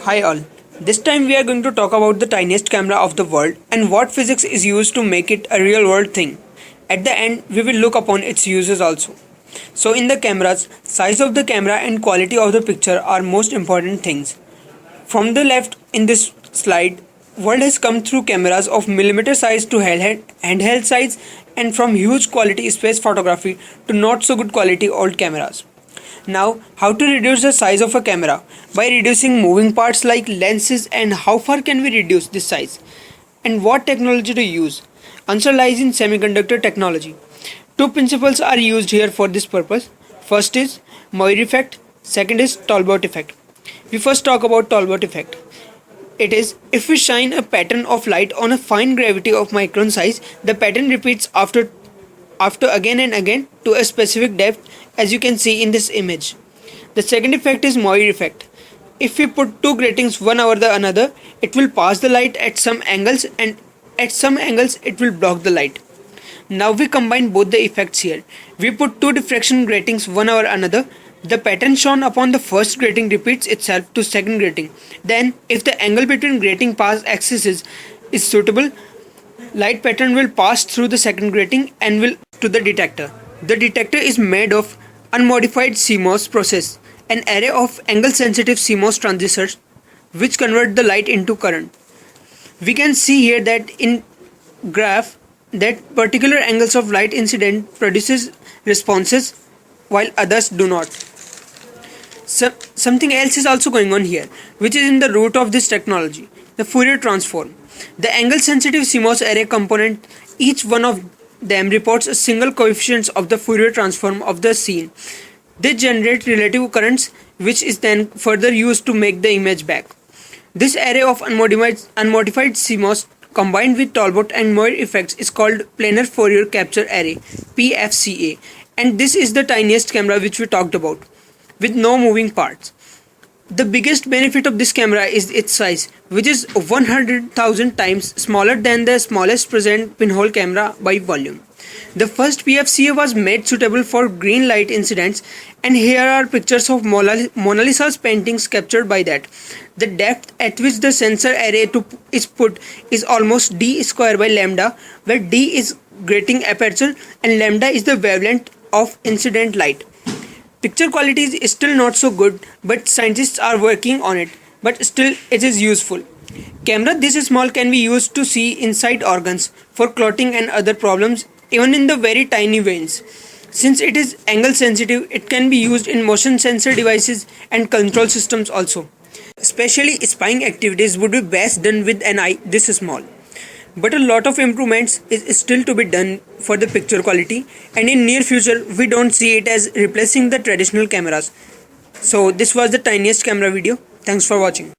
Hi all. This time we are going to talk about the tiniest camera of the world and what physics is used to make it a real world thing. At the end, we will look upon its uses also. So in the cameras, size of the camera and quality of the picture are most important things. From the left in this slide, world has come through cameras of millimeter size to handheld size and from huge quality space photography to not so good quality old cameras. Now, how to reduce the size of a camera? By reducing moving parts like lenses, and how far can we reduce this size? And what technology to use? Answer lies in semiconductor technology. Two principles are used here for this purpose. First is Moir effect, second is Talbot effect. We first talk about Talbot effect. It is if we shine a pattern of light on a fine gravity of micron size, the pattern repeats after again and again to a specific depth, as you can see in this image. The second effect is Moir effect. If we put two gratings one over the another, it will pass the light at some angles and at some angles it will block the light. Now we combine both the effects here. We put two diffraction gratings one over another. The pattern shown upon the first grating repeats itself to second grating. Then if the angle between grating pass axes is suitable, light pattern will pass through the second grating and will to the detector. The detector is made of unmodified CMOS process, an array of angle sensitive CMOS transistors which convert the light into current. We can see here that in graph that particular angles of light incident produces responses while others do not. Something else is also going on here, which is in the root of this technology, the Fourier transform. The angle sensitive CMOS array component, each one of them reports a single coefficient of the Fourier transform of the scene. They generate relative currents, which is then further used to make the image back. This array of unmodified CMOS combined with Talbot and Moir effects is called planar Fourier capture array, PFCA, and this is the tiniest camera which we talked about, with no moving parts. The biggest benefit of this camera is its size, which is 100,000 times smaller than the smallest present pinhole camera by volume. The first PFCA was made suitable for green light incidents, and here are pictures of Mona Lisa's paintings captured by that. The depth at which the sensor array is put is almost d square by lambda, where d is grating aperture and lambda is the wavelength of incident light. Picture quality is still not so good, but scientists are working on it, but still it is useful. Camera this small can be used to see inside organs for clotting and other problems, even in the very tiny veins. Since it is angle sensitive, it can be used in motion sensor devices and control systems also. Especially spying activities would be best done with an eye this small. But a lot of improvements is still to be done for the picture quality, and in near future we don't see it as replacing the traditional cameras. So this was the tiniest camera video. Thanks for watching.